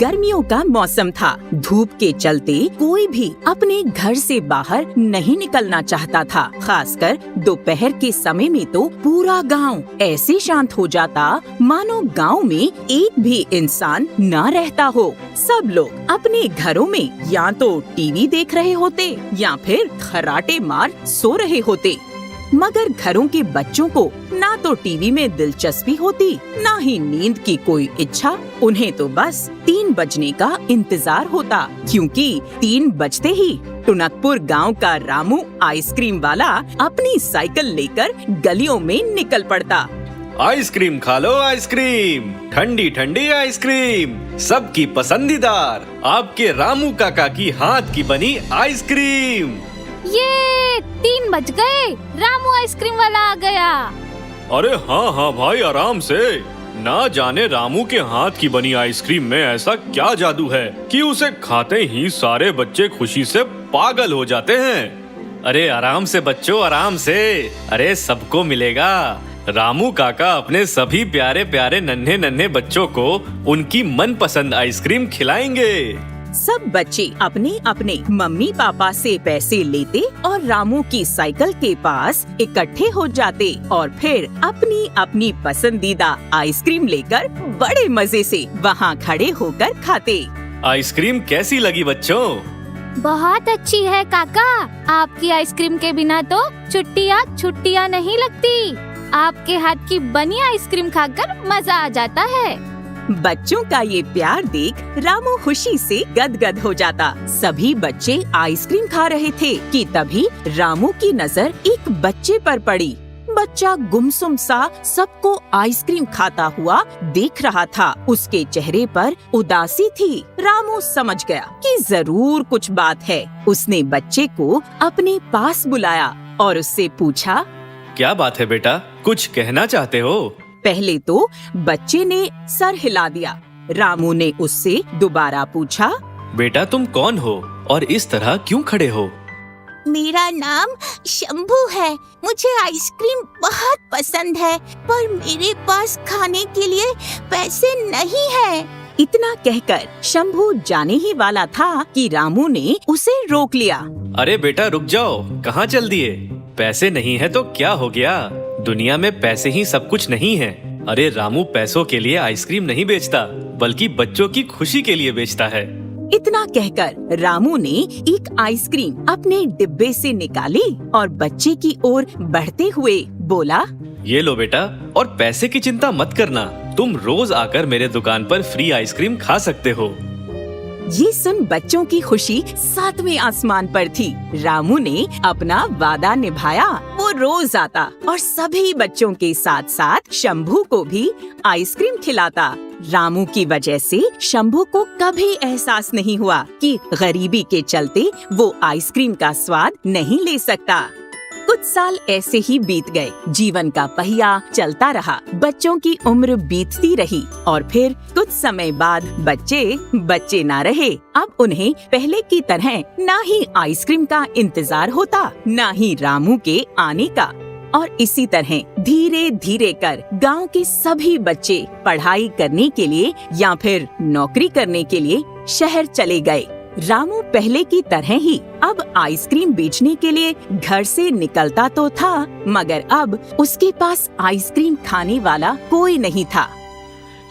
गर्मियों का मौसम था। धूप के चलते कोई भी अपने घर से बाहर नहीं निकलना चाहता था। खासकर दोपहर के समय में तो पूरा गांव ऐसे शांत हो जाता मानो गांव में एक भी इंसान न रहता हो। सब लोग अपने घरों में या तो टीवी देख रहे होते या फिर खर्राटे मार सो रहे होते। मगर घरों के बच्चों को ना तो टीवी में दिलचस्पी होती, ना ही नींद की कोई इच्छा। उन्हें तो बस 3 बजने का इंतजार होता, क्योंकि 3 बजते ही टुनकपुर गांव का रामू आइसक्रीम वाला अपनी साइकिल लेकर गलियों में निकल पड़ता। आइसक्रीम खा लो, आइसक्रीम, ठंडी ठंडी आइसक्रीम, सबकी पसंदीदार, आपके रामू काका की हाथ की बनी आइसक्रीम। ये 3 बज गए, रामू आइसक्रीम वाला आ गया। अरे हाँ भाई, आराम से। ना जाने रामू के हाथ की बनी आइसक्रीम में ऐसा क्या जादू है कि उसे खाते ही सारे बच्चे खुशी से पागल हो जाते हैं। अरे आराम से बच्चों, आराम से। अरे सबको मिलेगा। रामू काका अपने सभी प्यारे प्यारे नन्हे नन्हे बच्चों को उनकी मनपसंद आइसक्रीम खिलाएंगे। सब बच्चे अपने अपने मम्मी पापा से पैसे लेते और रामू की साइकिल के पास इकट्ठे हो जाते और फिर अपनी अपनी पसंदीदा आइसक्रीम लेकर बड़े मजे से वहाँ खड़े होकर खाते। आइसक्रीम कैसी लगी बच्चों? बहुत अच्छी है काका। आपकी आइसक्रीम के बिना तो छुट्टियाँ नहीं लगती। आपके हाथ की बनी आइसक्रीम खाकर मजा आ जाता है। बच्चों का ये प्यार देख रामू खुशी से गदगद हो जाता। सभी बच्चे आइसक्रीम खा रहे थे कि तभी रामू की नजर एक बच्चे पर पड़ी। बच्चा गुमसुम सा सबको आइसक्रीम खाता हुआ देख रहा था। उसके चेहरे पर उदासी थी। रामू समझ गया कि जरूर कुछ बात है। उसने बच्चे को अपने पास बुलाया और उससे पूछा, क्या बात है बेटा, कुछ कहना चाहते हो? पहले तो बच्चे ने सर हिला दिया। रामू ने उससे दोबारा पूछा, बेटा तुम कौन हो और इस तरह क्यों खड़े हो? मेरा नाम शंभू है। मुझे आइसक्रीम बहुत पसंद है, पर मेरे पास खाने के लिए पैसे नहीं है। इतना कहकर शंभू जाने ही वाला था कि रामू ने उसे रोक लिया। अरे बेटा रुक जाओ, कहाँ चल दिए? पैसे नहीं है तो क्या हो गया? दुनिया में पैसे ही सब कुछ नहीं है। अरे रामू पैसों के लिए आइसक्रीम नहीं बेचता, बल्कि बच्चों की खुशी के लिए बेचता है। इतना कहकर रामू ने एक आइसक्रीम अपने डिब्बे से निकाली और बच्चे की ओर बढ़ते हुए बोला, ये लो बेटा, और पैसे की चिंता मत करना। तुम रोज आकर मेरे दुकान पर फ्री आइसक्रीम खा सकते हो। ये सुन बच्चों की खुशी 7वें आसमान पर थी। रामू ने अपना वादा निभाया। वो रोज आता और सभी बच्चों के साथ साथ शंभू को भी आइसक्रीम खिलाता। रामू की वजह से शंभू को कभी एहसास नहीं हुआ कि गरीबी के चलते वो आइसक्रीम का स्वाद नहीं ले सकता। कुछ साल ऐसे ही बीत गए। जीवन का पहिया चलता रहा। बच्चों की उम्र बीतती रही और फिर कुछ समय बाद बच्चे ना रहे। अब उन्हें पहले की तरह ना ही आइसक्रीम का इंतजार होता, ना ही रामू के आने का। और इसी तरह धीरे धीरे कर गांव के सभी बच्चे पढ़ाई करने के लिए या फिर नौकरी करने के लिए शहर चले गए। रामू पहले की तरह ही अब आइसक्रीम बेचने के लिए घर से निकलता तो था, मगर अब उसके पास आइसक्रीम खाने वाला कोई नहीं था।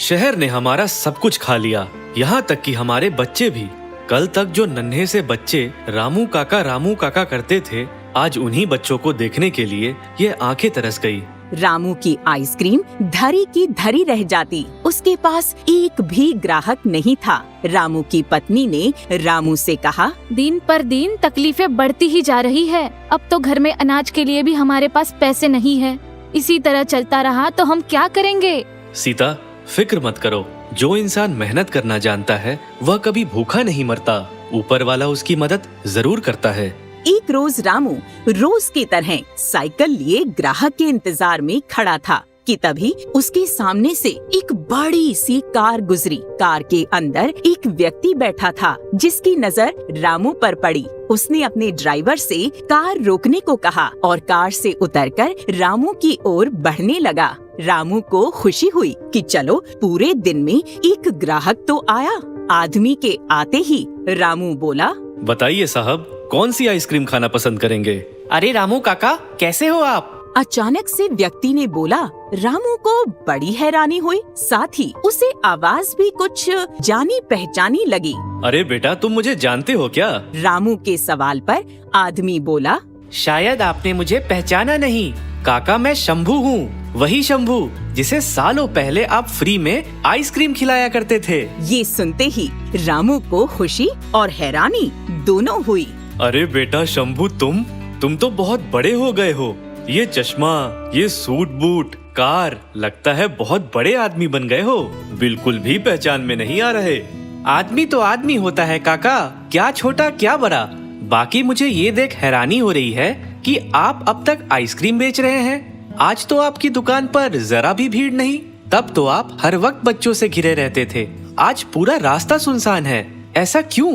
शहर ने हमारा सब कुछ खा लिया, यहाँ तक कि हमारे बच्चे भी। कल तक जो नन्हे से बच्चे रामू काका करते थे, आज उन्हीं बच्चों को देखने के लिए ये आंखें तरस गई। रामू की आइसक्रीम धरी की धरी रह जाती। उसके पास एक भी ग्राहक नहीं था। रामू की पत्नी ने रामू से कहा, दिन पर दिन तकलीफें बढ़ती ही जा रही है। अब तो घर में अनाज के लिए भी हमारे पास पैसे नहीं है। इसी तरह चलता रहा तो हम क्या करेंगे? सीता, फिक्र मत करो। जो इंसान मेहनत करना जानता है वह कभी भूखा नहीं मरता। ऊपर वाला उसकी मदद जरूर करता है। एक रोज रामू रोज की तरह साइकिल लिए ग्राहक के इंतजार में खड़ा था कि तभी उसके सामने से एक बड़ी सी कार गुजरी। कार के अंदर एक व्यक्ति बैठा था जिसकी नजर रामू पर पड़ी। उसने अपने ड्राइवर से कार रोकने को कहा और कार से उतरकर रामू की ओर बढ़ने लगा। रामू को खुशी हुई कि चलो पूरे दिन में एक ग्राहक तो आया। आदमी के आते ही रामू बोला, बताइए साहब, कौन सी आइसक्रीम खाना पसंद करेंगे? अरे रामू काका, कैसे हो आप? अचानक से व्यक्ति ने बोला। रामू को बड़ी हैरानी हुई, साथ ही उसे आवाज भी कुछ जानी पहचानी लगी। अरे बेटा, तुम मुझे जानते हो क्या? रामू के सवाल पर आदमी बोला, शायद आपने मुझे पहचाना नहीं। काका, मैं शंभू हूँ, वही शंभू जिसे सालों पहले आप फ्री में आइसक्रीम खिलाया करते थे। ये सुनते ही रामू को खुशी और हैरानी दोनों हुई। अरे बेटा शंभू, तुम तो बहुत बड़े हो गए हो। ये चश्मा, ये सूट बूट, कार, लगता है बहुत बड़े आदमी बन गए हो। बिल्कुल भी पहचान में नहीं आ रहे। आदमी तो आदमी होता है काका, क्या छोटा क्या बड़ा। बाकी मुझे ये देख हैरानी हो रही है कि आप अब तक आइसक्रीम बेच रहे हैं। आज तो आपकी दुकान पर जरा भी भीड़ नहीं। तब तो आप हर वक्त बच्चों से घिरे रहते थे। आज पूरा रास्ता सुनसान है, ऐसा क्यों?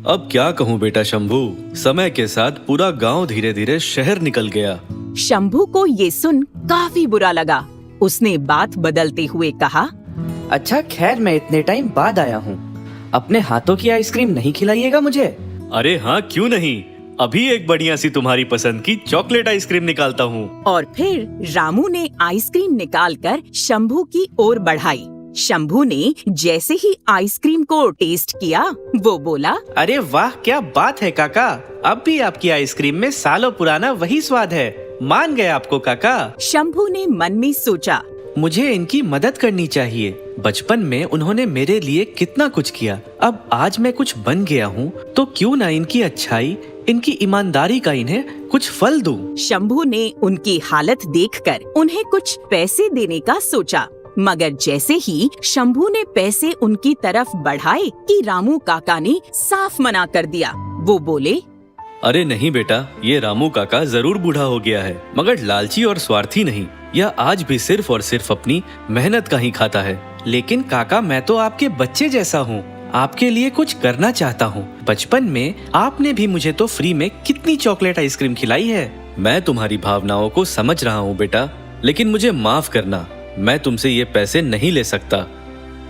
अब क्या कहूँ बेटा शंभू, समय के साथ पूरा गांव धीरे धीरे शहर निकल गया। शंभू को ये सुन काफी बुरा लगा। उसने बात बदलते हुए कहा, अच्छा खैर, मैं इतने टाइम बाद आया हूँ। अपने हाथों की आइसक्रीम नहीं खिलाइएगा मुझे? अरे हाँ, क्यों नहीं। अभी एक बढ़िया सी तुम्हारी पसंद की चॉकलेट आइसक्रीम निकालता हूँ। और फिर रामू ने आइसक्रीम निकालकर शंभू की ओर बढ़ाई। शंभू ने जैसे ही आइसक्रीम को टेस्ट किया, वो बोला, अरे वाह, क्या बात है काका। अब भी आपकी आइसक्रीम में सालों पुराना वही स्वाद है। मान गए आपको काका। शंभू ने मन में सोचा, मुझे इनकी मदद करनी चाहिए। बचपन में उन्होंने मेरे लिए कितना कुछ किया। अब आज मैं कुछ बन गया हूँ, तो क्यों ना इनकी अच्छाई, इनकी ईमानदारी का इन्हें कुछ फल दूं। शंभू ने उनकी हालत देखकर उन्हें कुछ पैसे देने का सोचा, मगर जैसे ही शंभू ने पैसे उनकी तरफ बढ़ाए कि रामू काका ने साफ मना कर दिया। वो बोले, अरे नहीं बेटा, ये रामू काका जरूर बूढ़ा हो गया है, मगर लालची और स्वार्थी नहीं। यह आज भी सिर्फ और सिर्फ अपनी मेहनत का ही खाता है। लेकिन काका, मैं तो आपके बच्चे जैसा हूँ, आपके लिए कुछ करना चाहता हूँ। बचपन में आपने भी मुझे तो फ्री में कितनी चॉकलेट आइसक्रीम खिलाई है। मैं तुम्हारी भावनाओं को समझ रहा हूँ बेटा, लेकिन मुझे माफ करना, मैं तुमसे ये पैसे नहीं ले सकता।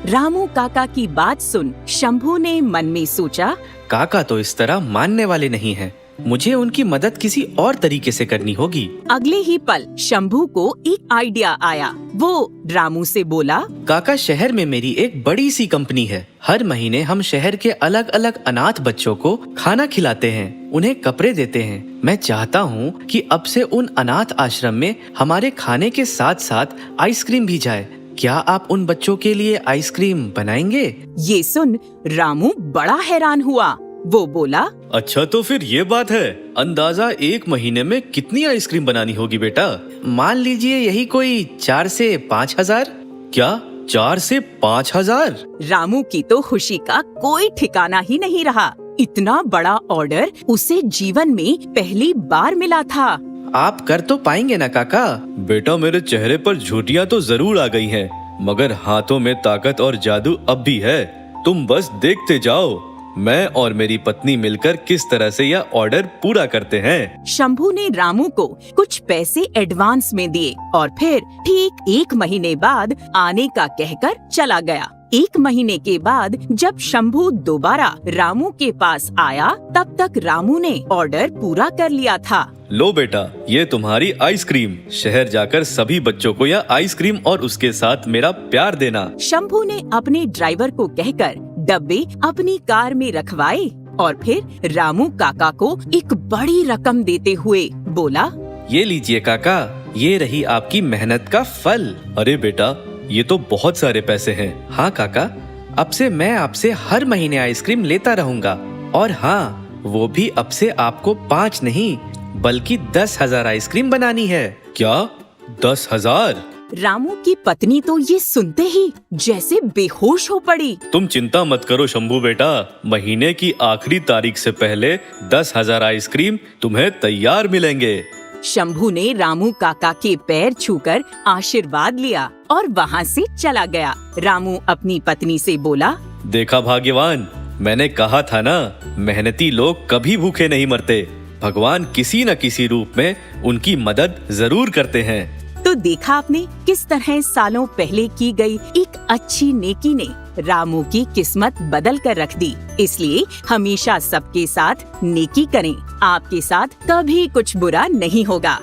रामू काका की बात सुन शंभू ने मन में सोचा, काका तो इस तरह मानने वाले नहीं हैं। मुझे उनकी मदद किसी और तरीके से करनी होगी। अगले ही पल शंभू को एक आइडिया आया। वो रामू से बोला, काका, शहर में मेरी एक बड़ी सी कंपनी है। हर महीने हम शहर के अलग अलग अनाथ बच्चों को खाना खिलाते हैं, उन्हें कपड़े देते हैं। मैं चाहता हूँ कि अब से उन अनाथ आश्रम में हमारे खाने के साथ साथ आइसक्रीम भी जाए। क्या आप उन बच्चों के लिए आइसक्रीम बनाएंगे? ये सुन रामू बड़ा हैरान हुआ। वो बोला, अच्छा तो फिर ये बात है। अंदाजा एक महीने में कितनी आइसक्रीम बनानी होगी बेटा? मान लीजिए यही कोई 4 से 5 हजार। क्या 4 से 5 हजार? रामू की तो खुशी का कोई ठिकाना ही नहीं रहा। इतना बड़ा ऑर्डर उसे जीवन में पहली बार मिला था। आप कर तो पाएंगे ना काका? बेटा, मेरे चेहरे पर झुर्रियां तो जरूर आ गई हैं, मगर हाथों में ताकत और जादू अब भी है। तुम बस देखते जाओ, मैं और मेरी पत्नी मिलकर किस तरह से यह ऑर्डर पूरा करते हैं। शंभू ने रामू को कुछ पैसे एडवांस में दिए और फिर ठीक 1 महीने बाद आने का कहकर चला गया। 1 महीने के बाद जब शंभू दोबारा रामू के पास आया, तब तक रामू ने ऑर्डर पूरा कर लिया था। लो बेटा, ये तुम्हारी आइसक्रीम। शहर जाकर सभी बच्चों को यह आइसक्रीम और उसके साथ मेरा प्यार देना। शंभू ने अपने ड्राइवर को कहकर डब्बे अपनी कार में रखवाए और फिर रामू काका को एक बड़ी रकम देते हुए बोला, ये लीजिए काका, ये रही आपकी मेहनत का फल। अरे बेटा, ये तो बहुत सारे पैसे हैं। हाँ काका, अब से मैं आपसे हर महीने आइसक्रीम लेता रहूंगा। और हाँ, वो भी अब से आपको 5 नहीं बल्कि 10,000 आइसक्रीम बनानी है। क्या 10,000? रामू की पत्नी तो ये सुनते ही जैसे बेहोश हो पड़ी। तुम चिंता मत करो शंभू बेटा, महीने की आखिरी तारीख से पहले 10,000 आइसक्रीम तुम्हें तैयार मिलेंगे। शंभू ने रामू काका के पैर छूकर आशीर्वाद लिया और वहाँ से चला गया। रामू अपनी पत्नी से बोला, देखा भाग्यवान, मैंने कहा था ना, मेहनती लोग कभी भूखे नहीं मरते। भगवान किसी न किसी रूप में उनकी मदद जरूर करते हैं। तो देखा आपने किस तरह सालों पहले की गई एक अच्छी नेकी ने रामू की किस्मत बदल कर रख दी। इसलिए हमेशा सबके साथ नेकी करें। आपके साथ कभी कुछ बुरा नहीं होगा।